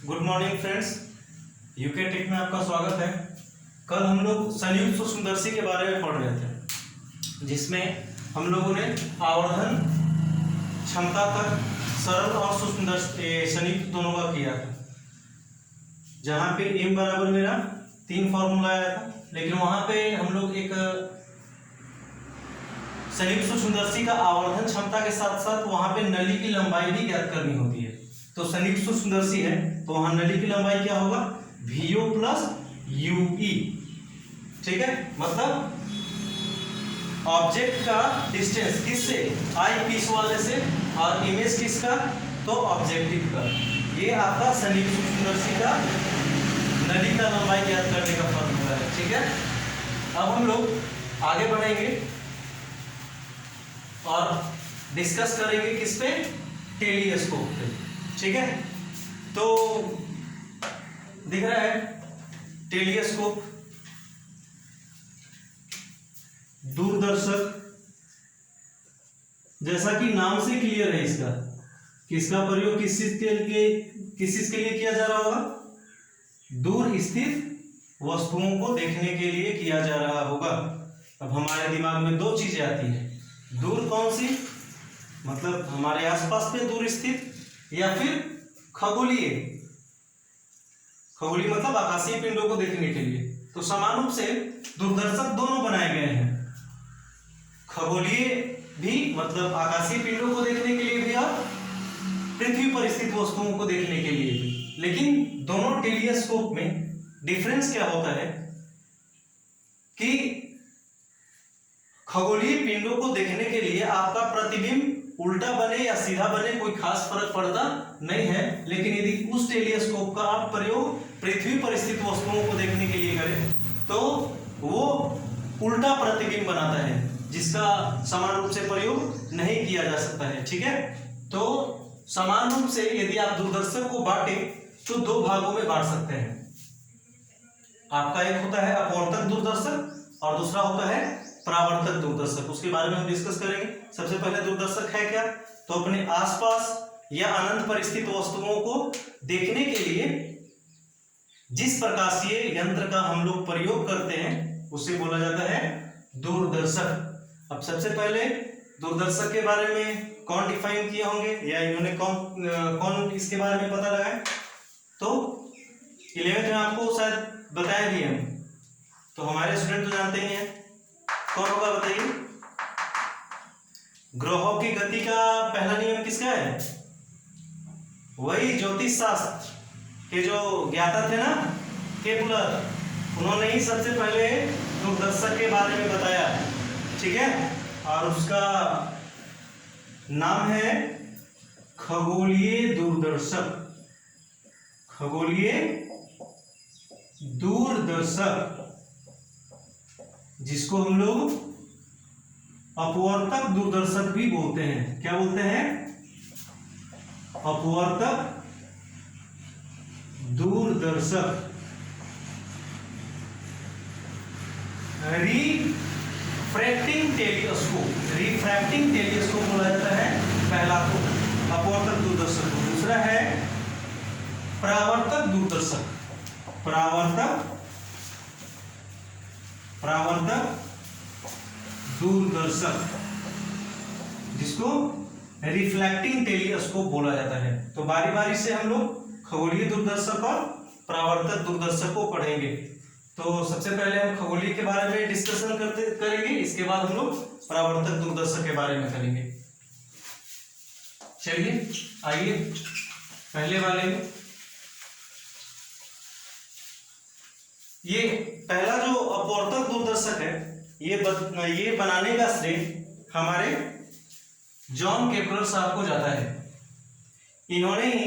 Good morning friends, UK tech में आपका स्वागत है। कल हम लोग संयुक्त सूक्ष्मदर्शी के बारे में पढ़ रहे थे, जिसमें हम लोगों ने आवर्धन क्षमता तक सरल और सूक्ष्मदर्शी संयुक्त दोनों का किया था, जहाँ पे m बराबर मेरा 3 फॉर्मूला आया था। लेकिन वहाँ पे हम लोग एक संयुक्त सूक्ष्मदर्शी का आवर्धन क्षमता के साथ साथ वहाँ पे नली की लंबाई भी ज्ञात करनी होती है। तो संयुक्त सूक्ष्मदर्शी है तो वहां नली की लंबाई क्या होगा, VO प्लस UE। ठीक है, मतलब ऑब्जेक्ट का डिस्टेंस किससे, आई पीस वाले से, और इमेज किसका, तो ऑब्जेक्टिव का। ये आपका संयुक्त सूक्ष्मदर्शी का नली का लंबाई ज्ञात करने का फॉर्मूला है। ठीक है, अब हम लोग आगे बढ़ेंगे और डिस्कस करेंगे किस पे, टेलीस्कोप पे। ठीक है, तो दिख रहा है टेलीस्कोप, दूरदर्शक, जैसा कि नाम से क्लियर है इसका, किसका प्रयोग किस चीज के लिए किया जा रहा होगा, दूर स्थित वस्तुओं को देखने के लिए किया जा रहा होगा। अब हमारे दिमाग में दो चीजें आती है, दूर कौन सी, मतलब हमारे आसपास में दूर स्थित, या फिर खगोलीय मतलब आकाशीय पिंडों को देखने के लिए। तो समान रूप से दूरदर्शक दोनों बनाए गए हैं, खगोलीय भी मतलब आकाशीय पिंडों को देखने के लिए भी और पृथ्वी पर स्थित वस्तुओं को देखने के लिए भी। लेकिन दोनों टेलीस्कोप में डिफरेंस क्या होता है कि खगोलीय पिंडों को देखने के लिए आपका प्रतिबिंब उल्टा बने या सीधा बने कोई खास फर्क पड़ता नहीं है। लेकिन यदि उस टेलीस्कोप का आप प्रयोग पृथ्वी पर स्थित वस्तुओं को देखने के लिए करें तो वो उल्टा प्रतिबिंब बनाता है, जिसका समान रूप से प्रयोग नहीं किया जा सकता है। ठीक है, तो समान रूप से यदि आप दूरदर्शक को बांटे तो दो भागों में बांट सकते हैं। आपका एक होता है अपवर्तक दूरदर्शक और दूसरा होता है परावर्तक दूरदर्शक। उसके बारे में हम डिस्कस करेंगे। सबसे पहले दूरदर्शक है क्या, तो अपने आसपास या अनंत पर स्थित वस्तुओं को देखने के लिए जिस प्रकाशीय यंत्र का हम लोग प्रयोग करते हैं उसे बोला जाता है दूरदर्शक। अब सबसे पहले दूरदर्शक के बारे में कौन डिफाइन किए होंगे या इन्होंने कौन इसके बारे में पता लगाया, तो 11th में आपको शायद बताया भी हम, तो हमारे स्टूडेंट तो जानते ही हैं। कौन होगा बताइए, ग्रहों की गति का पहला नियम किसका है, वही ज्योतिष शास्त्र के जो ज्ञाता थे ना, केपलर, उन्होंने ही सबसे पहले दूरदर्शक के बारे में बताया। ठीक है, और उसका नाम है खगोलीय दूरदर्शक, खगोलीय दूरदर्शक, जिसको हम लोग अपवर्तक दूरदर्शक भी बोलते हैं। क्या बोलते हैं, अपवर्तक दूरदर्शक। रिफ्रैक्टिंग टेलीस्कोप बोला जाता है पहला को, अपवर्तक दूरदर्शक को। दूसरा है परावर्तक दूरदर्शक, परावर्तक दूरदर्शक, जिसको रिफ्लेक्टिंग टेलीस्कोप बोला जाता है। तो बारी बारी से हम लोग खगोलीय दूरदर्शक और परावर्तक दूरदर्शक को पढ़ेंगे। तो सबसे पहले हम खगोलीय के बारे में डिस्कशन करेंगे, इसके बाद हम लोग परावर्तक दूरदर्शक के बारे में करेंगे। चलिए आइए पहले वाले में, ये पहला जो अपवर्तक दूरदर्शक है ये बनाने का श्रेय हमारे जॉन केपलर साहब को जाता है। इन्होंने ही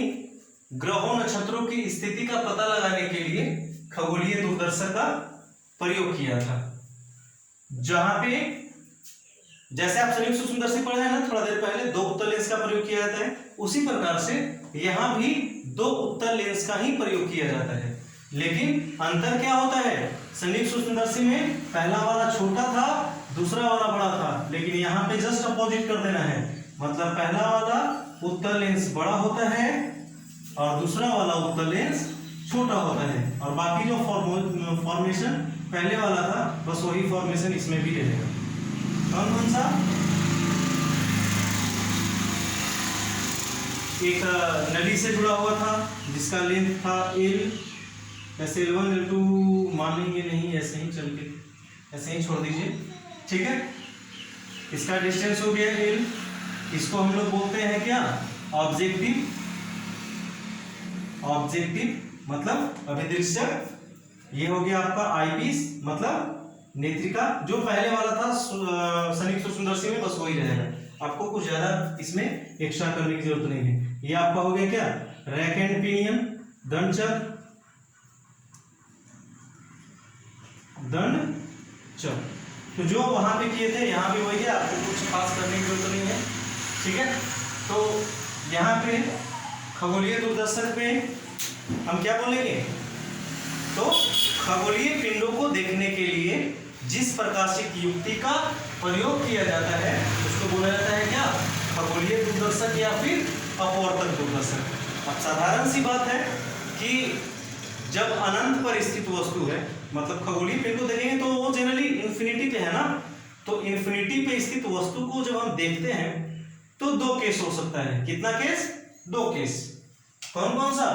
ग्रहों नक्षत्रों की स्थिति का पता लगाने के लिए खगोलीय दूरदर्शक का प्रयोग किया था, जहां पे जैसे आप संयुक्त सूक्ष्मदर्शी पढ़े हैं ना थोड़ा देर पहले, 2 उत्तल लेंस का प्रयोग किया जाता है, उसी प्रकार से यहां भी 2 उत्तल लेंस का ही प्रयोग किया जाता है। लेकिन अंतर क्या होता है, संयुक्त सूक्ष्मदर्शी में पहला वाला छोटा था, दूसरा वाला बड़ा था, लेकिन यहाँ पे जस्ट अपोजिट कर देना है। मतलब पहला वाला उत्तल लेंस बड़ा होता है और दूसरा वाला उत्तल लेंस छोटा होता है, और बाकी जो फॉर्मेशन पहले वाला था बस वही फॉर्मेशन इसमें भी रहेगा। कौन कौन सा? एक नली से जुड़ा हुआ था जिसका लेंथ था L, ऐसे L1 L2 मानेंगे नहीं, ऐसे ही चल के ऐसे ही छोड़ दीजिए, ठीक है। इसका डिस्टेंस हो गया L, इसको हम लोग बोलते हैं क्या? ऑब्जेक्टिव। ऑब्जेक्टिव मतलब अभिदृश्यक। ये हो गया आपका आईपीस मतलब नेत्रिका। जो पहले वाला था सनिक सूक्ष्मदर्शी में बस वही रहेगा, आपको कुछ ज्यादा इसमें एक्स्ट्रा करने की जरूरत नहीं है। ये आपका हो गया क्या? रैक एंड पिनियन, दंडचक्र। दंडचक्र तो जो वहां पे किए थे यहाँ पे वही है, आपको कुछ खास करने की जरूरत नहीं है, ठीक है। तो यहाँ पे खगोलीय दूरदर्शक पे हम क्या बोलेंगे? तो खगोलीय पिंडों को देखने के लिए जिस प्रकाशिक युक्ति का प्रयोग किया जाता है उसको बोला जाता है क्या? खगोलीय दूरदर्शक या फिर अपवर्तक दूरदर्शक। अब साधारण सी बात है कि जब अनंत पर स्थित वस्तु है, मतलब खगोलीय पिंड को देखेंगे तो वो जनरली इन्फिनिटी पे है ना, तो इन्फिनिटी पे स्थित वस्तु को जब हम देखते हैं तो दो केस हो सकता है। कितना केस? दो केस। कौन कौन सा?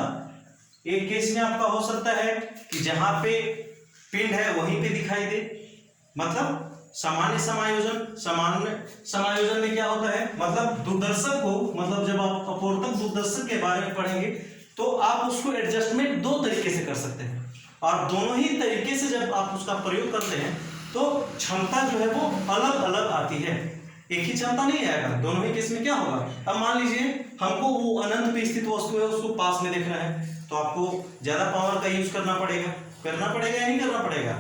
एक केस में आपका हो सकता है कि जहां पे पिंड है वहीं पे दिखाई दे, मतलब सामान्य समायोजन। सामान्य समायोजन में क्या होता है? मतलब दूरदर्शक को, मतलब जब आप अपवर्तक दूरदर्शक के बारे में पढ़ेंगे तो आप उसको एडजस्टमेंट दो तरीके से कर सकते हैं, और दोनों ही तरीके से जब आप उसका प्रयोग करते हैं तो क्षमता जो है वो अलग अलग आती है, एक ही क्षमता नहीं आएगा। दोनों ही केस में क्या होगा? अब मान लीजिए हमको वो अनंत पे स्थित वस्तु है उसको पास में देखना है, तो आपको ज्यादा पावर का यूज करना पड़ेगा या नहीं करना पड़ेगा?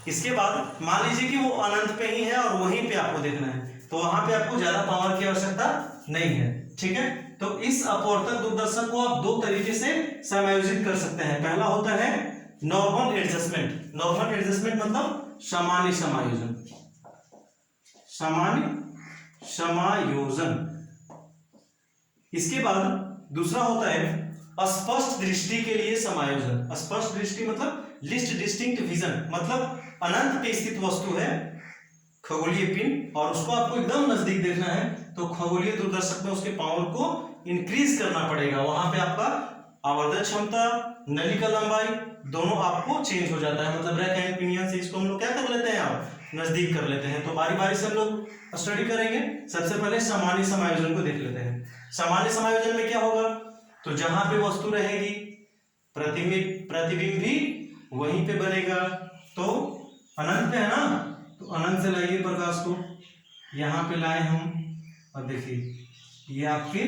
इसके बाद मान लीजिए कि वो अनंत पे ही है और वहीं पे आपको देखना है, तो वहां पे आपको ज्यादा पावर की आवश्यकता नहीं है, ठीक है। तो इस अपवर्तक दूरदर्शक को आप दो तरीके से समायोजित कर सकते हैं। पहला होता है नॉर्मल एडजस्टमेंट। नॉर्मल एडजस्टमेंट मतलब सामान्य समायोजन। सामान्य समायोजन। इसके बाद दूसरा होता है स्पष्ट दृष्टि के लिए समायोजन। स्पष्ट दृष्टि मतलब लिस्ट डिस्टिंक्ट विजन, मतलब अनंत पे स्थित वस्तु है खगोलीय पिंड और उसको आपको एकदम नजदीक देखना है, तो खगोलीय दूरदर्शक में उसके पावर को इंक्रीज करना पड़ेगा। वहां पे आपका आवर्धन क्षमता, नली का लंबाई दोनों आपको चेंज हो जाता है, मतलब रैक एंड पिनियन से इसको हम लोग क्या कर लेते हैं, आप नजदीक कर लेते हैं। तो बारी बारी से हम लोग स्टडी करेंगे। सबसे पहले सामान्य समायोजन को देख लेते हैं। सामान्य समायोजन में क्या होगा? तो जहां पे वस्तु रहेगी प्रतिबिंब भी वहीं पे बनेगा। तो अनंत पे है ना, तो अनंत से लाइए प्रकाश को, यहाँ पे लाए हम, और देखिए ये आपके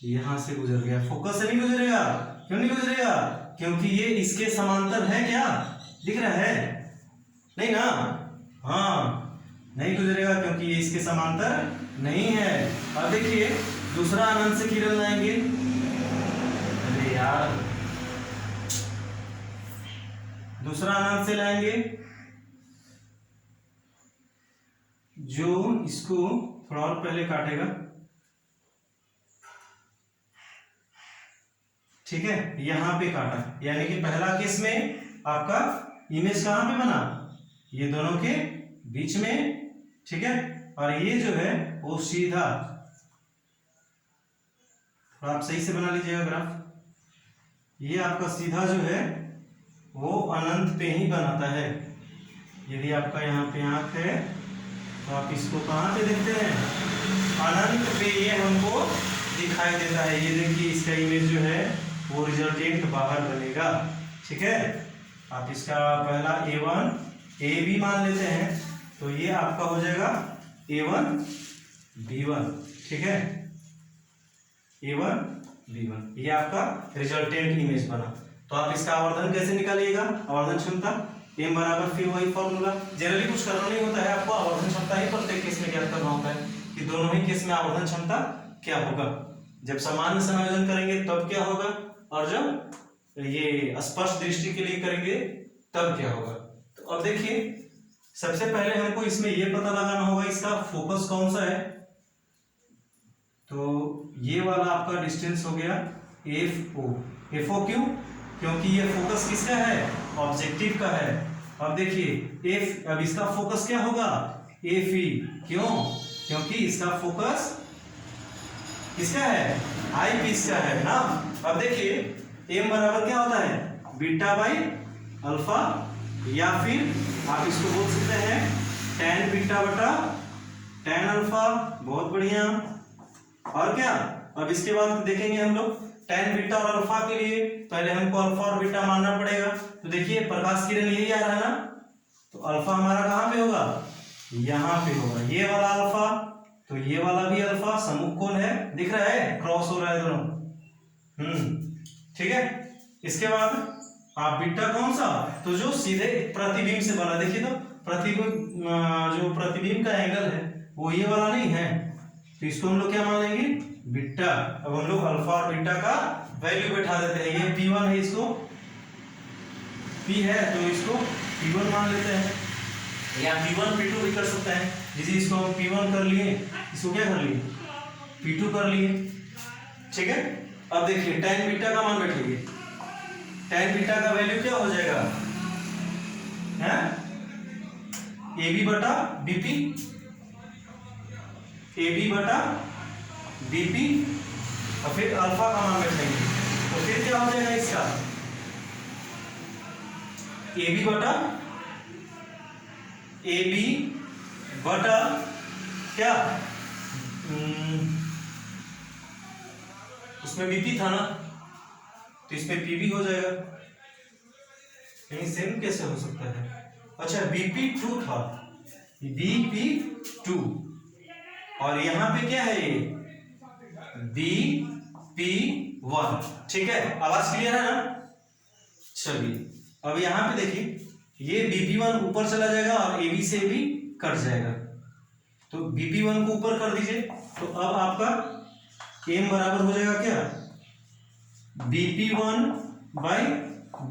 यहां से गुजर गया। फोकस से नहीं गुजरेगा। क्यों नहीं गुजरेगा? क्योंकि ये इसके समांतर है। क्या दिख रहा है? नहीं ना? हाँ, नहीं गुजरेगा क्योंकि ये इसके समांतर नहीं है। अब देखिए दूसरा अनंत से किरण लाएंगे। अरे यार, दूसरा अनंत से लाएंगे जो इसको थोड़ा और पहले काटेगा, ठीक है। यहां पे काटा, यानी कि पहला केस में आपका इमेज कहां पे बना? ये दोनों के बीच में, ठीक है। और ये जो है वो सीधा, थोड़ा आप सही से बना लीजिएगा ग्राफ। ये आपका सीधा जो है वो अनंत पे ही बनाता है। यदि आपका यहाँ पे आंख है तो आप इसको कहाँ पे देखते हैं? अनंत पे ये हमको दिखाई देता है। ये देखिए इसका इमेज जो है वो रिजल्टेंट बाहर बनेगा, ठीक है। आप इसका पहला A1 A भी मान लेते हैं, तो ये आपका हो जाएगा A1 B1, ठीक है। A1 B1 ये आपका रिजल्टेंट इमेज बना। तो आप इसका आवर्धन कैसे निकालिएगा? आवर्धन क्षमता m बराबर फिर वही फॉर्मूला। जनरली कुछ करना नहीं होता है, आपको आवर्धन क्षमता ही प्रत्येक केस में ज्ञात करना होता है कि दोनों ही केस में आवर्धन क्षमता क्या होगा। जब सामान्य समायोजन करेंगे तब क्या होगा, और जब ये स्पष्ट दृष्टि के लिए करेंगे तब क्या होगा। तो अब देखिए सबसे पहले हमको इसमें ये पता लगाना होगा इसका फोकस कौन सा है। तो ये वाला आपका डिस्टेंस हो गया FO, FO क्यों? क्योंकि ये फोकस किसका है? ऑब्जेक्टिव का है। अब देखिए अब इसका फोकस क्या होगा? FE। क्यों? क्योंकि इसका फोकस किसका है? आई पीस का है ना। अब देखिए m बराबर क्या होता है? बीटा बाई अल्फा, या फिर आप इसको बोल सकते हैं tan बीटा बटा tan अल्फा। बहुत बढ़िया। और क्या? अब इसके बाद देखेंगे हम लोग tan बीटा और अल्फा के लिए पहले हमको अल्फा और बीटा मानना पड़ेगा। तो देखिए प्रकाश किरण यही आ रहा है ना, तो अल्फा हमारा कहाँ पे होगा? यहाँ पे होगा। ये वाला अल्फा तो ये वाला भी अल्फा, सम्मुख कोण है, दिख रहा है, क्रॉस हो रहा है दोनों। ठीक है। इसके बाद आप बीटा कौन सा? तो जो सीधे प्रतिबिंब से बना, देखिए तो प्रतिबिंब जो प्रतिबिंब का एंगल है वो ये वाला नहीं है, तो इसको हम लोग क्या मान लेंगे? बीटा। अब हम लोग अल्फा और बीटा का वैल्यू बैठा देते हैं। ये P1 है, इसको P है तो इसको P1 मान लेते हैं, या P1 P2 भी कर सकते हैं। जैसे इसको हम P1 कर लिए, इसको क्या कर लिए? P2 कर लिए। ठीक है। अब देखिए tan बीटा का मान बैठेगी, tan बीटा का वैल्यू क्या हो जाएगा? है AB बटा BP, AB बटा BP, और फिर अल्फा का मान बैठेंगे, तो फिर क्या हो जाएगा इसका? AB बटा AB बटा क्या, उसमें BP था ना, तो इसमें PB हो जाएगा। कहीं सेम कैसे हो सकता है? अच्छा BP2 था, BP2, और यहाँ पे क्या है? ये BP1। ठीक है, आवाज क्लियर है ना? चलिए अब यहाँ पे देखिए ये BP1 ऊपर चला जाएगा और AB से भी कट जाएगा, तो BP1 को ऊपर कर दीजिए, तो अब आपका m बराबर हो जाएगा क्या? BP1 by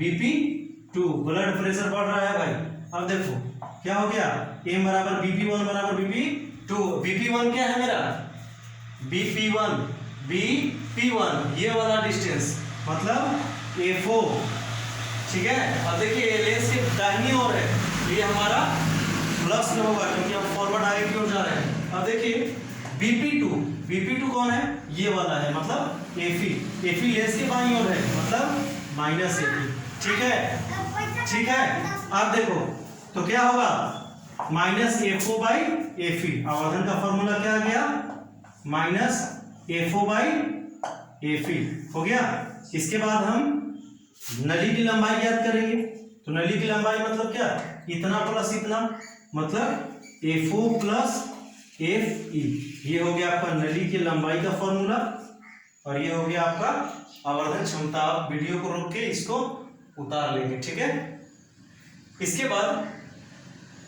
BP2। Blood pressure बढ़ रहा है भाई। अब देखो क्या हो गया? m बराबर BP1 बराबर BP2। BP1 क्या है मेरा? BP1 ये वाला डिस्टेंस मतलब FO। ठीक है। अब देखिए लेंस के दाहिनी ओर है, ये हमारा प्लस में होगा क्योंकि हम फॉरवर्ड आगे की ओर जा रहे हैं। अब देखिए BP2 कौन है? ये वाला है, मतलब FE लेंस के बाईं ओर है, मतलब माइनस FE। ठीक है। अब देखो तो क्या होगा? Minus FO by FE। आवर्धन का फॉर्मूला क्या आ गया? माइनस FO बाई FE हो गया। इसके बाद हम नली की लंबाई ज्ञात करेंगे, तो नली की लंबाई मतलब क्या? इतना प्लस इतना, मतलब FO प्लस FE। ये हो गया आपका नली की लंबाई का फॉर्मूला, और ये हो गया आपका आवर्धन क्षमता। आप वीडियो को रोक के इसको उतार लेंगे। ठीक है। इसके बाद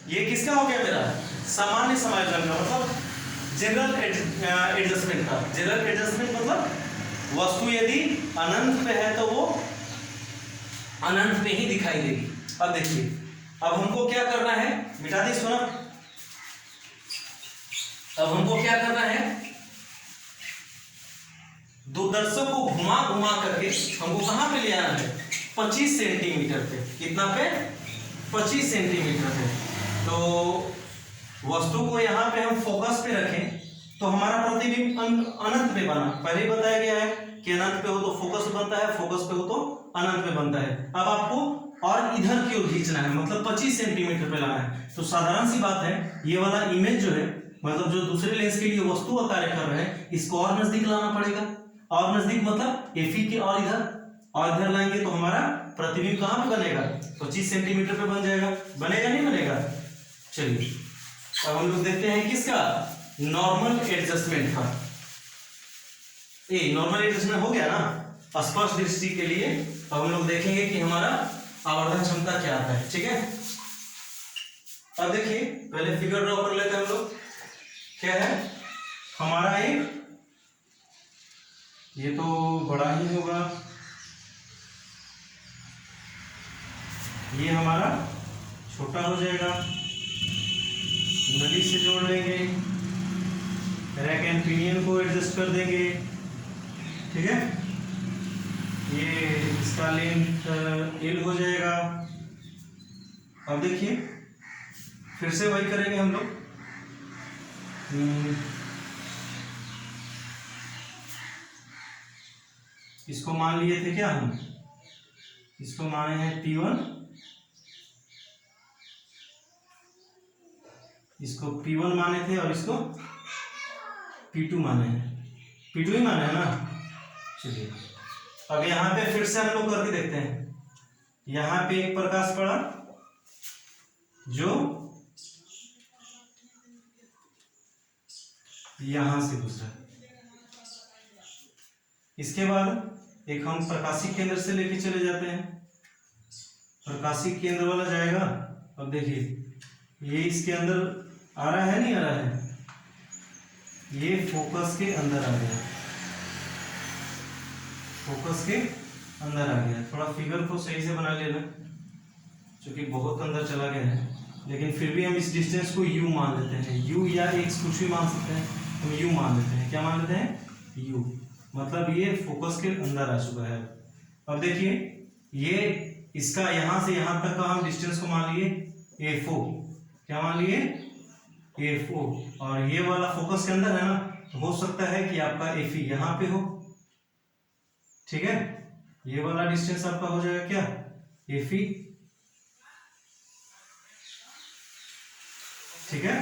ये किसका हो गया? मेरा सामान्य समायोजन का, मतलब जनरल एडजस्टमेंट का। जनरल एडजस्टमेंट मतलब वस्तु यदि अनंत पे है तो वो अनंत पे ही दिखाई देगी। अब देखिए अब हमको क्या करना है? मिटा दी सुना। अब हमको क्या करना है? दूरदर्शक को घुमा घुमा करके हमको कहां पे ले आना है? 25 सेंटीमीटर पे। कितना पे? 25 सेंटीमीटर पे। तो वस्तु को यहाँ पे हम फोकस पे रखें तो हमारा प्रतिबिंब अनंत पे बना। पहले बताया गया है कि अनंत पे हो तो फोकस पे बनता है, फोकस पे हो तो अनंत पे बनता है। अब आपको और इधर की ओर खींचना है, मतलब 25 सेंटीमीटर पे लाना है। तो साधारण सी बात है, ये वाला इमेज जो है, मतलब जो दूसरे लेंस के लिए वस्तु का कार्य कर रहे हैं, इसको और नजदीक लाना पड़ेगा। और नजदीक मतलब FE के और इधर लाएंगे तो हमारा प्रतिबिंब कहाँ पे बनेगा? 25 सेंटीमीटर पे बन जाएगा। बनेगा नहीं बनेगा? चलिए अब हम लोग देखते हैं किसका? नॉर्मल एडजस्टमेंट का। नॉर्मल एडजस्टमेंट हो गया ना स्पष्ट दृष्टि के लिए। अब हम लोग देखेंगे कि हमारा आवर्धन क्षमता क्या आता है। ठीक है। अब देखिए पहले फिगर ड्रॉ कर लेते हैं हम लोग। क्या है हमारा? ये तो बड़ा ही होगा, ये हमारा छोटा हो जाएगा। नली से जोड़ लेंगे, रैक एंड पिनियन को एडजस्ट कर देंगे। ठीक है। ये इसका लेंथ L हो जाएगा। अब देखिए फिर से वही करेंगे हम लोग। इसको मान लिए थे क्या हम, इसको माने हैं P1, इसको P1 माने थे और इसको P2 माने हैं, P2 ही माने हैं ना। चलिए अब यहाँ पे फिर से हम लोग करके देखते हैं। यहाँ पे एक प्रकाश पड़ा जो यहां से गुजरा, इसके बाद एक हम प्रकाशिक केंद्र से लेके चले जाते हैं, प्रकाशिक केंद्र वाला जाएगा। अब देखिए ये इसके अंदर आ रहा है नहीं आ रहा है, ये फोकस के अंदर आ गया, फोकस के अंदर आ गया। थोड़ा फिगर को सही से बना लेना क्योंकि बहुत अंदर चला गया है, लेकिन फिर भी हम इस डिस्टेंस को u मान लेते हैं। u या x कुछ भी मान सकते हैं, हम u मान लेते हैं। क्या मान लेते हैं? u, मतलब ये फोकस के अंदर आ चुका है। अब देखिए ये इसका यहाँ से यहाँ तक का हम डिस्टेंस को मान लिए a4, क्या मान लिए a4, और ये वाला फोकस के अंदर है ना, तो हो सकता है कि आपका fe यहाँ पे हो, ठीक है। ये वाला डिस्टेंस आपका हो जाएगा क्या, fe, ठीक है।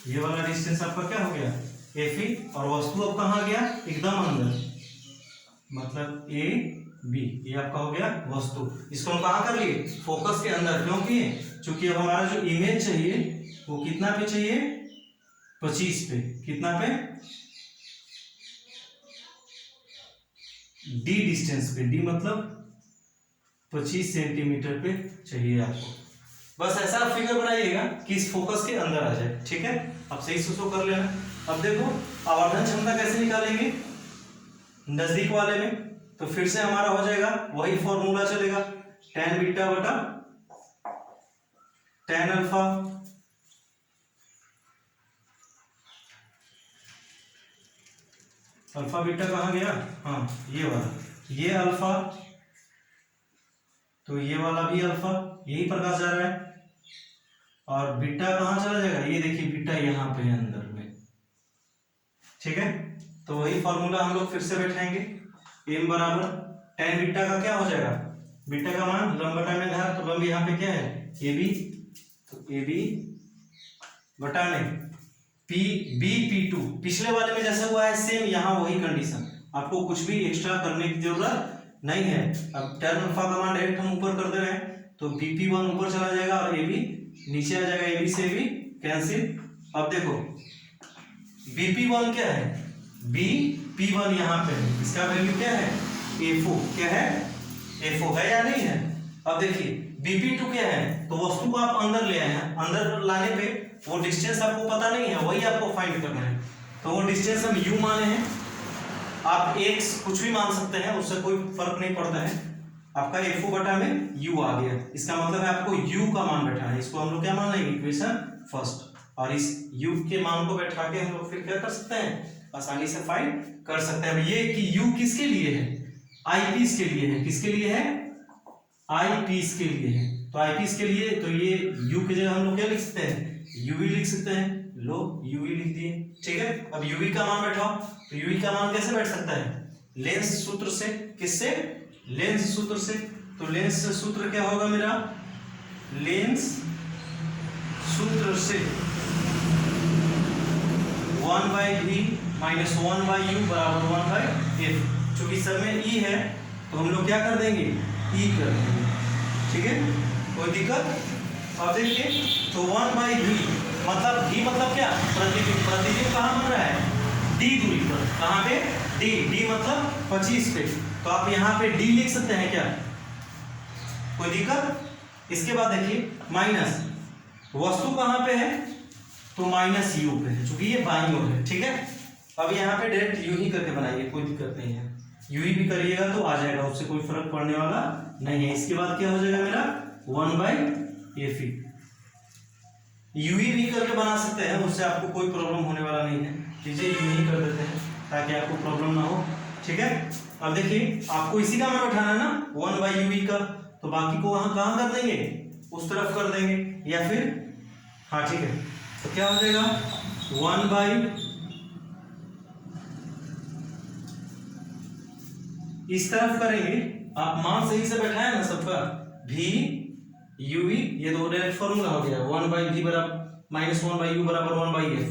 ये वाला डिस्टेंस आपका क्या हो गया, fe, और वस्तु अब कहाँ गया, एकदम अंदर, मतलब a b, ये आपका हो गया वस्तु। इसको हम कहाँ कर लिए, फोकस के अंदर। क्यों किए, क्योंकि अब हमारा जो इमेज चाहिए वो कितना पे चाहिए, 25 पे, कितना पे, d डिस्टेंस पे, d मतलब 25 सेंटीमीटर पे चाहिए आपको। बस ऐसा आप फिगर बनाइएगा कि इस फोकस के अंदर आ जाए, ठीक है। अब सही से उसको कर लेना। अब देखो आवर्धन क्षमता कैसे निकालेंगे नजदीक वाले में, तो फिर से हमारा हो जाएगा वही फॉर्मूला चलेगा, tan बीटा बटा tan अल्फा, अल्फा बीटा कहाँ गया, हाँ ये वाला, ये अल्फा, तो ये वाला भी अल्फा, यही प्रकाश जा रहा है, और बीटा कहाँ चला जाएगा, ये देखिए बीटा यहाँ पे है अंदर में, ठीक है। तो वही फॉर्मूला हम लोग फिर से बैठाएंगे, m बराबर tan बीटा का क्या हो जाएगा, बीटा का मान लंब बटा में धार, तो लंब यहाँ पे क्या है AB, तो AB बटा में P2, पिछले वाले में जैसा हुआ है सेम यहाँ वही कंडीशन, आपको कुछ भी एक्स्ट्रा करने की जरूरत नहीं है। अब tan अल्फा का मान डायरेक्ट हम ऊपर कर दे रहे हैं, तो BP1 ऊपर चला जाएगा और AB नीचे आ जाएगा, AB से AB कैंसिल। अब देखो BP1 क्या है, BP1 यहाँ पे है, इसका वैल्यू क्या है A4, क्या है A4 है या नहीं है। अब देखिए BP2 क्या है, तो वस्तु को आप अंदर ले आए हैं, अंदर लाने पे वो डिस्टेंस आपको पता नहीं है, वही आपको फाइंड करना है। तो वो डिस्टेंस हम u माने हैं, आप x कुछ भी मान सकते हैं, उससे कोई फर्क नहीं पड़ता है। आपका A4 बटा में u आ गया, इसका मतलब है आपको u का मान बैठाना है। इसको हम लोग क्या मान लेंगे, इक्वेशन फर्स्ट, और इस u के मान को बैठा के हम लोग फिर क्या कर सकते हैं, आसानी से फाइंड कर सकते हैं। अब ये कि u किसके लिए है, आईपीस के लिए है, किसके लिए है, आईपीस के लिए है। तो आईपीस के लिए तो ये u की जगह हम लोग क्या लिख सकते हैं, uv लिख सकते हैं, लो uv लिख दिए, ठीक है। अब uv का मान बैठाओ, तो uv का मान कैसे बैठ सकता है, लेंस सूत्र से, किससे, लेंस सूत्र से। तो लेंस सूत्र क्या होगा मेरा, लेंस सूत्र से 1/v माइनस 1/u बराबर 1/f। चूंकि सब में e है तो हम लोग क्या कर देंगे, e कर देंगे, ठीक है, कोई दिक्कत। अब देखिए तो 1/v मतलब v मतलब क्या, प्रतिबिंब, प्रतिबिंब कहाँ बन रहा है, d दूरी पर, कहाँ पे, d मतलब 25 पे, तो आप यहाँ पे d लिख सकते हैं क्या, कोई दिक्कत। इसके बाद देखिए माइनस, वस्तु कहाँ पे है, तो माइनस u पे है, चूंकि ये बाईं ओर है, ठीक है। अब यहाँ पे डायरेक्ट u ही करके बनाइए, कोई दिक्कत नहीं है, u ही भी करिएगा तो आ जाएगा, उससे कोई फर्क पड़ने वाला नहीं है। इसके बाद क्या हो जाएगा मेरा 1/fe, u भी करके बना सकते हैं, उससे आपको कोई प्रॉब्लम होने वाला नहीं है। चीजें u ही कर देते हैं ताकि आपको प्रॉब्लम ना हो। ठीक है। अब देखिए आपको इसी का मान बैठाना है ना 1/uv का, तो बाकी को वहां कहां कर देंगे, उस तरफ कर देंगे, या फिर हाँ ठीक है, तो क्या हो जाएगा 1 इस तरफ करेंगे। आप मान सही से बैठाए ना सबका, v uv, ये तो डायरेक्ट फॉर्मूला हो गया 1/v बराबर -1/u बराबर 1/f।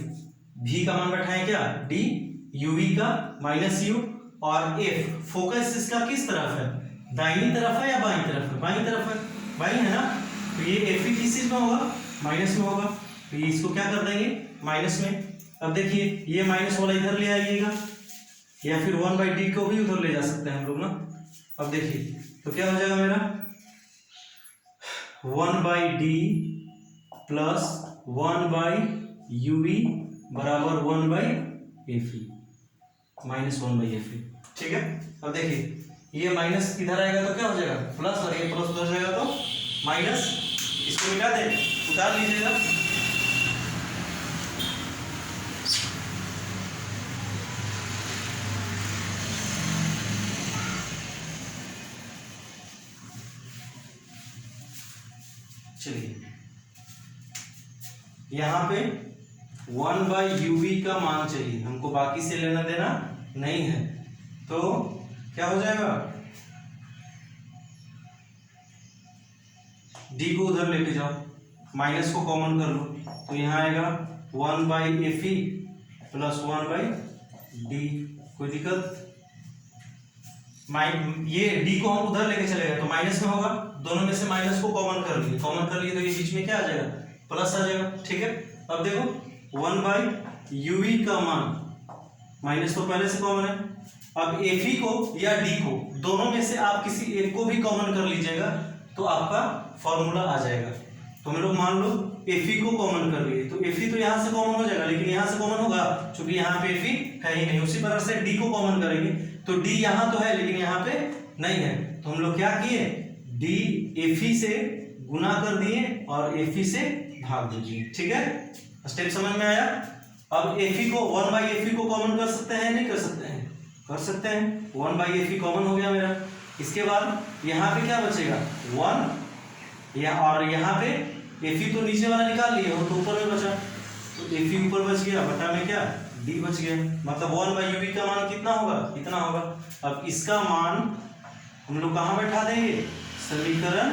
v का मान बैठाए क्या, d, uv का -u, और f फोकस इसका किस तरफ है, दाहिनी तरफ है या बाईं तरफ है, बाईं तरफ है, बाईं है ना, तो ये f ही किस चीज में होगा, माइनस में होगा, तो ये इसको क्या कर देंगे माइनस में। अब देखिए ये माइनस वाला इधर ले आइएगा, या फिर 1/d को भी उधर ले जा सकते हैं हम लोग ना। अब देखिए तो क्या हो जाएगा मेरा 1/d प्लस 1/uv बराबर 1/fe, -1/fe, ठीक है। अब देखिए ये माइनस इधर आएगा तो क्या हो जाएगा प्लस, और ये प्लस उधर जाएगा तो माइनस, इसको मिटा दें, उतार लीजिएगा। चलिए यहाँ पे 1/uv का मान चाहिए हमको, बाकी से लेना देना नहीं है, तो क्या हो जाएगा d को उधर लेके जाओ, माइनस को कॉमन कर लो, तो यहाँ आएगा 1/fe प्लस 1/d, कोई दिक्कत, ये d को हम उधर लेके चले गए तो माइनस में होगा, दोनों में से माइनस को कॉमन कर लिए तो ये बीच में क्या आ जाएगा प्लस आ जाएगा, ठीक है। अब देखो 1/uv का मान, माइनस तो पहले से कॉमन है, अब fe को या d को दोनों में से आप किसी एक को भी कॉमन कर लीजिएगा तो आपका फॉर्मूला आ जाएगा। तो हम लोग मान लो fe को कॉमन कर लिए, तो fe तो यहाँ से कॉमन हो जाएगा, लेकिन यहाँ से कॉमन होगा क्योंकि यहाँ पे fe है ही नहीं। उसी तरह से d को कॉमन करेंगे तो d यहाँ तो है लेकिन यहाँ पे नहीं है, तो हम लोग क्या किए d fe से गुना कर दिए और fe से भाग दीजिए, ठीक है। स्टेप समझ में आया। अब fe को 1/fe को कॉमन कर सकते हैं, नहीं कर सकते हैं, कर सकते हैं, 1/fe कॉमन हो गया मेरा। इसके बाद यहाँ पे क्या बचेगा 1, या और यहाँ पे fe तो नीचे वाला निकाल लिए हो तो ऊपर में बचा, तो fe ऊपर बच गया, बटा में क्या d बच गया, मतलब 1/uv का मान कितना होगा, इतना होगा। अब इसका मान हम लोग कहाँ बैठा देंगे, समीकरण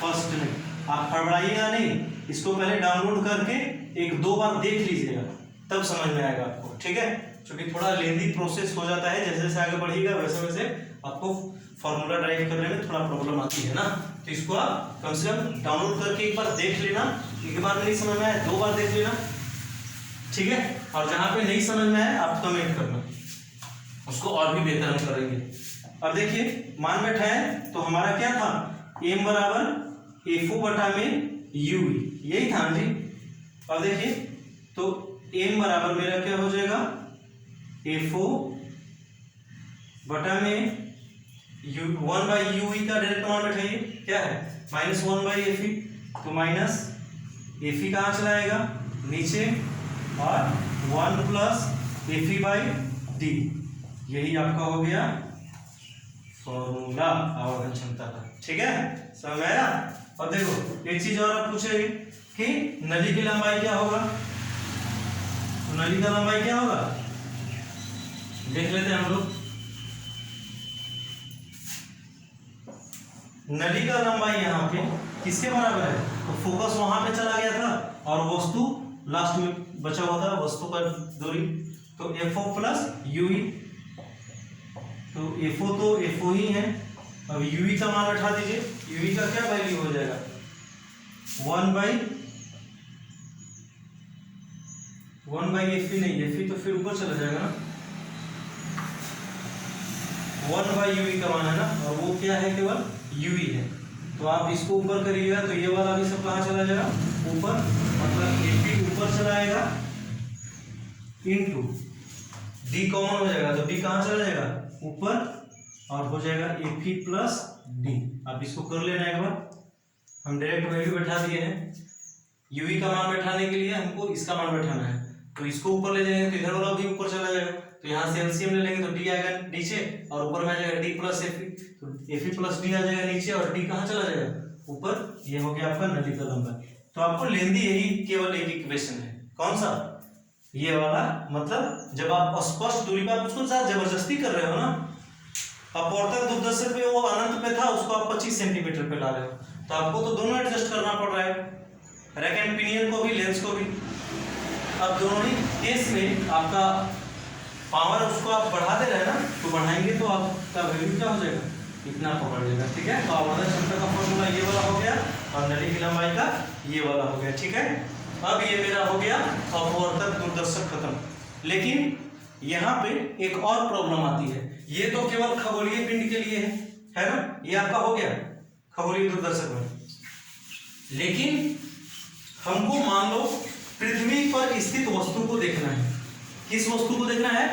फर्स्ट में। आप हड़बड़ाइएगा नहीं, इसको पहले डाउनलोड करके 1-2 बार देख लीजिएगा तब समझ में आएगा आपको, ठीक है। क्योंकि थोड़ा लेंदी प्रोसेस हो जाता है, जैसे जैसे आगे बढ़ेगा वैसे वैसे आपको फॉर्मूला ड्राइव करने में थोड़ा प्रॉब्लम आती है ना, तो इसको आप कम से कम डाउनलोड करके एक बार देख लेना, एक बार नहीं समझ में आए 2 बार देख लेना, ठीक है। और जहाँ पे नहीं समझ में आए आप कमेंट करना, उसको और भी बेहतर हम करेंगे। अब देखिए मान बैठाए तो हमारा क्या था, m बराबर FO बटा में UV, यही था जी। अब देखिए तो m बराबर मेरा क्या हो जाएगा FO बटा में 1/uv का डायरेक्ट मान बैठाइए, क्या है -1/fe, तो माइनस fe कहाँ चला आएगा नीचे, और 1 प्लस fe/d, यही आपका हो गया फॉर्मूला आवर्धन क्षमता का, ठीक है, समझ आया। और देखो एक चीज और आप पूछेंगे कि नली की लंबाई क्या होगा, तो नली का लंबाई क्या होगा देख लेते हैं हम लोग। नली का लंबाई यहाँ पे किसके बराबर है, तो फोकस वहां पे चला गया था और वस्तु लास्ट में बचा हुआ था, वस्तु का दूरी, तो FO प्लस UV, तो FO ही है। अब UV का मान बैठा दीजिए, UV का क्या वैल्यू हो जाएगा 1/FE, नहीं FE तो फिर ऊपर चला जाएगा ना, 1/UV का मान है ना, और वो क्या है केवल UV है, तो आप इसको ऊपर करिएगा तो ये वाला भी सब कहाँ चला जाएगा ऊपर, मतलब FE ऊपर चला आएगा इंटू D कॉमन हो जाएगा, तो D कहाँ चला जाएगा ऊपर, और हो जाएगा FE प्लस D। आप इसको कर लेना एक बार, हम डायरेक्ट वैल्यू बैठा दिए हैं, UV का मान बैठाने के लिए हमको इसका मान बैठाना है, तो इसको ऊपर ले जाएंगे तो इधर वाला भी ऊपर चला जाएगा, तो यहाँ से एलसीएम ले लेंगे तो डी आएगा नीचे और ऊपर में आ जाएगा डी प्लस एफ, तो एफ प्लस डी आ जाएगा नीचे और डी कहाँ चला जाएगा ऊपर। ये हो गया आपका नली का लंबाई। तो आपको लेंदी यही केवल एक इक्वेशन है, कौन सा, ये वाला। मतलब जब आप स्पष्ट दूरी पे आप उसको जबरदस्ती कर रहे हो ना, अपवर्तक दुर्दर्शक पे वो अनंत पे था, उसको आप 25 सेंटीमीटर पे ला रहे हो, तो आपको तो दोनों एडजस्ट करना पड़ रहा है, रैक एंड पिनियन को भी लेंस को भी। अब दोनों ही केस में आपका पावर उसको आप बढ़ा दे रहे हैं ना, तो बढ़ाएंगे तो आपका वैल्यू क्या हो जाएगा, इतना पकड़ लेगा। ठीक है, तो आवर्धन क्षमता का फॉर्मूला ये वाला हो गया और नली की लंबाई का ये वाला हो गया। ठीक है, अब ये मेरा हो गया अपवर्तक दूरदर्शक खत्म। लेकिन यहाँ पे एक और प्रॉब्लम आती है, ये तो केवल खगोलीय पिंड के लिए है ना, ये आपका हो गया खगोलीय दूरदर्शक में। लेकिन हमको मान लो पृथ्वी पर स्थित वस्तु को देखना है। किस वस्तु को देखना है,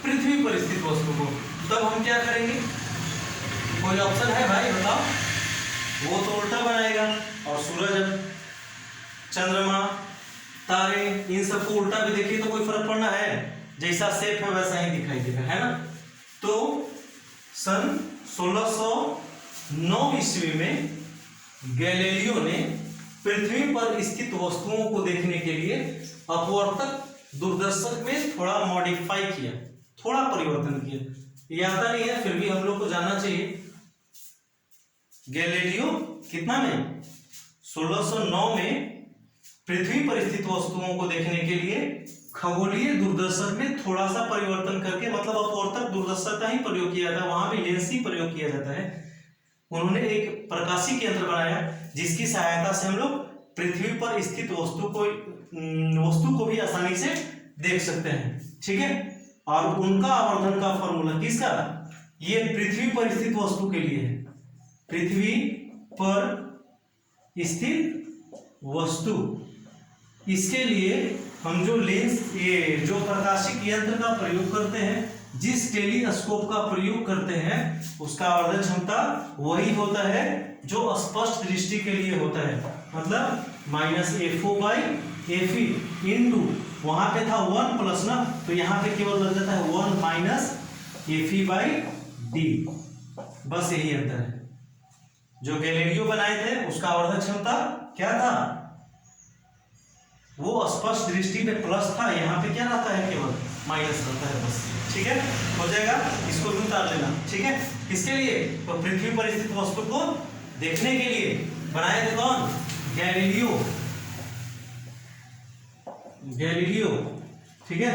पृथ्वी पर स्थित वस्तु को। तब हम क्या करेंगे, कोई ऑप्शन है भाई बताओ। वो तो उल्टा बनाएगा और सूरज, चंद्रमा, तारे, इन सबको उल्टा भी देखिए तो कोई फर्क पड़ना है, जैसा शेप है वैसा ही दिखाई देगा, है ना। तो सन 1609 ईस्वी में गैलीलियो ने पृथ्वी पर स्थित वस्तुओं को देखने के लिए अपवर्तक दूरदर्शक में थोड़ा मॉडिफाई किया, थोड़ा परिवर्तन किया। ये आता नहीं है, फिर भी हम लोग को जानना चाहिए। गैलीलियो कितना में 1609 में पृथ्वी पर स्थित वस्तुओं को देखने के लिए खगोलीय दूरदर्शक में थोड़ा सा परिवर्तन करके, मतलब अपवर्तक दूरदर्शक का ही प्रयोग किया था, वहां भी लेंस ही प्रयोग किया जाता है। उन्होंने एक प्रकाशीय केंद्र बनाया जिसकी सहायता से हम लोग पृथ्वी पर स्थित वस्तु को भी आसानी से देख सकते हैं। ठीक है, और उनका आवर्धन का फॉर्मूला किसका, ये पृथ्वी पर स्थित वस्तु के लिए है। पृथ्वी पर स्थित वस्तु, इसके लिए हम जो लेंस, ये जो प्रकाशिक यंत्र का प्रयोग करते हैं, जिस टेलीस्कोप का प्रयोग करते हैं, उसका आवर्धन क्षमता वही होता है जो स्पष्ट दृष्टि के लिए होता है। मतलब -FO/FE इंटू, वहां पे था 1 प्लस ना, तो यहाँ पे केवल लग जाता है 1 - FE/D। बस यही अंतर है। जो गैलीलियो बनाए थे उसका आवर्धन क्षमता क्या था, वो स्पष्ट दृष्टि पे प्लस था, यहाँ पे क्या रहता है, केवल माइनस रहता है बस। ठीक है, हो जाएगा, इसको भी उतार लेना। ठीक है, किसके लिए, तो पृथ्वी पर स्थित वस्तु को देखने के लिए बनाए थे कौन, गैलीलियो। ठीक है,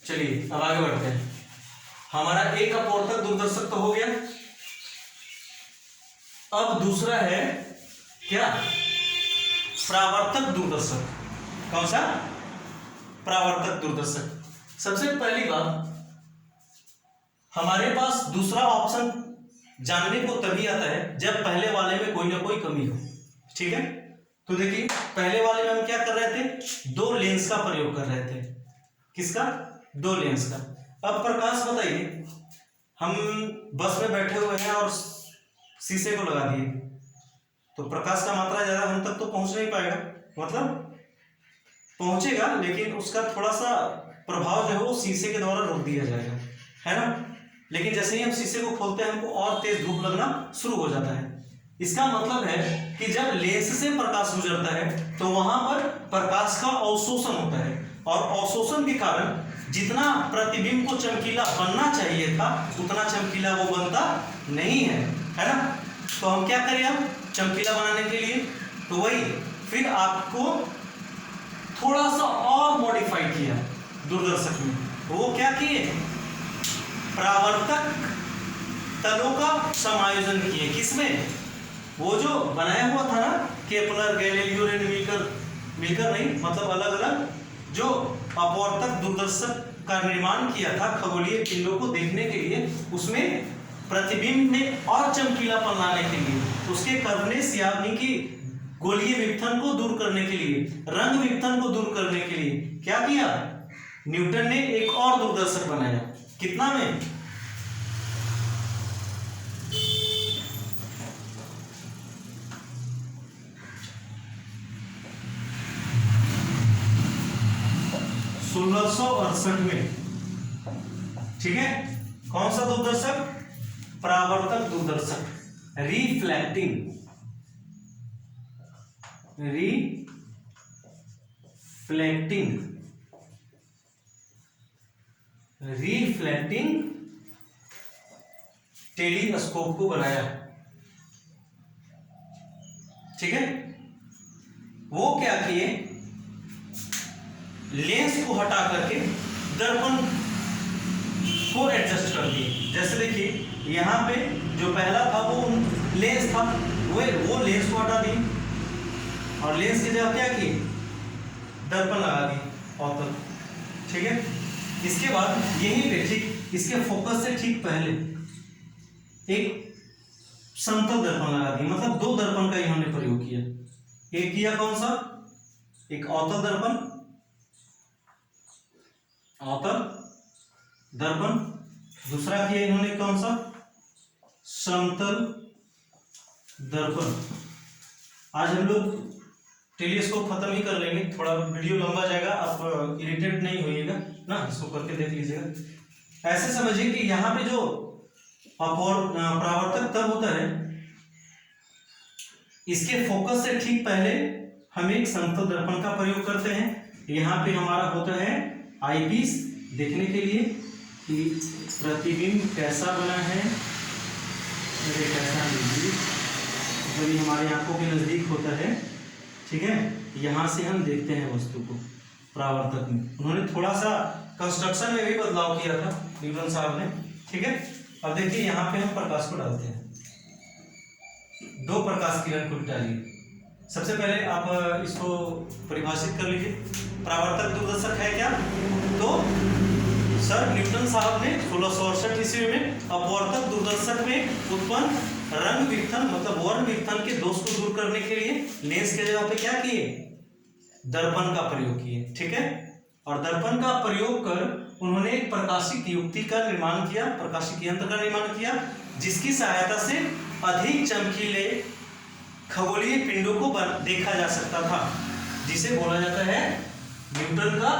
चलिए अब आगे बढ़ते हैं। हमारा एक अपवर्तक दूरदर्शक तो हो गया। अब दूसरा है क्या, परावर्तक दूरदर्शक। कौन सा, परावर्तक दूरदर्शक। सबसे पहली बात, हमारे पास दूसरा ऑप्शन जानने को तभी आता है जब पहले वाले में कोई ना कोई कमी हो। ठीक है, तो देखिए पहले वाले में हम क्या कर रहे थे, 2 लेंस का प्रयोग कर रहे थे। किसका, 2 लेंस का। अब प्रकाश बताइए, हम बस में बैठे हुए हैं और शीशे को लगा दिए, तो प्रकाश का मात्रा ज्यादा हम तक तो पहुंच नहीं पाएगा, मतलब पहुंचेगा लेकिन उसका थोड़ा सा प्रभाव जो है वो शीशे के द्वारा रोक दिया जाएगा, है ना। लेकिन जैसे ही हम शीशे को खोलते हैं हमको और तेज धूप लगना शुरू हो जाता है। इसका मतलब है कि जब लेंस से प्रकाश गुजरता है तो वहां पर प्रकाश का अवशोषण होता है, और अवशोषण के कारण जितना प्रतिबिंब को चमकीला बनना चाहिए था उतना चमकीला वो बनता नहीं है ना। तो हम क्या करें, अब चमकीला बनाने के लिए, तो वही फिर आपको थोड़ा सा और मॉडिफाई किया दूरदर्शक में। वो क्या किए, परावर्तक तलों का समायोजन किए। किसमें, वो जो बनाया हुआ था ना, केपलर, गैलीलियो ने मिलकर नहीं, मतलब अलग अलग जो अपवर्तक दूरदर्शक का निर्माण किया था खगोलीय पिंडों को देखने के लिए, उसमें प्रतिबिंब में और चमकीलापन लाने के लिए, उसके कर्वनेस यानी कि गोलीय विपथन को दूर करने के लिए, रंग विपथन को दूर करने के लिए क्या किया, न्यूटन ने एक और दूरदर्शक बनाया। कितना में, 1668 में, ठीक है। कौन सा दूरदर्शक? परावर्तक दूरदर्शक, रिफ्लेक्टिंग टेलीस्कोप को बनाया, ठीक है। वो क्या किए, लेंस को हटा करके दर्पण को एडजस्ट कर दिए। जैसे देखिए यहां पे जो पहला था वो लेंस था, वो लेंस को हटा दिए और लेंस की जगह क्या किए, दर्पण लगा दिए अवतल, ठीक है। इसके बाद यहीं पे ठीक इसके फोकस से ठीक पहले एक समतल दर्पण लगा दिए, मतलब दो दर्पण का इन्होंने प्रयोग किया। एक किया कौन सा, एक अवतल दर्पण, दूसरा किया इन्होंने कौन सा, समतल दर्पण। आज हम लोग टेलीस्कोप खत्म ही कर लेंगे, थोड़ा वीडियो लंबा जाएगा, आप इरिटेट नहीं होइएगा ना, इसको करके देख लीजिएगा। ऐसे समझिए कि यहाँ पे जो परावर्तक तब होता है, इसके फोकस से ठीक पहले हम एक समतल दर्पण का प्रयोग करते हैं। यहाँ पे हमारा होता है आईपीस, देखने के लिए कि प्रतिबिंब कैसा बना है, कैसा नहीं, हमारी आंखों के नजदीक होता है, ठीक है। यहाँ से हम देखते हैं वस्तु को परावर्तक में। उन्होंने थोड़ा सा कंस्ट्रक्शन में भी बदलाव किया था न्यूटन साहब ने, ठीक है। अब देखिए यहाँ पे हम प्रकाश को डालते हैं, दो प्रकाश किरण को डालिए। सबसे पहले आप इसको परिभाषित कर लीजिए, परावर्तक दूरदर्शक है क्या, तो सर न्यूटन साहब ने 1668 ईस्वी में अपवर्तक दूरदर्शक में उत्पन्न रंग विघटन मतलब वर्ण विघटन के दोष को दूर करने के लिए लेंस के जगह पे क्या किए, दर्पण का प्रयोग किए, ठीक है। और दर्पण का प्रयोग कर उन्होंने एक प्रकाशिक युक्ति का निर्माण किया, प्रकाशिक यंत्र का निर्माण किया, जिसकी सहायता से अधिक चमकीले खगोलीय पिंडों को देखा जा सकता था, जिसे बोला जाता है न्यूटन का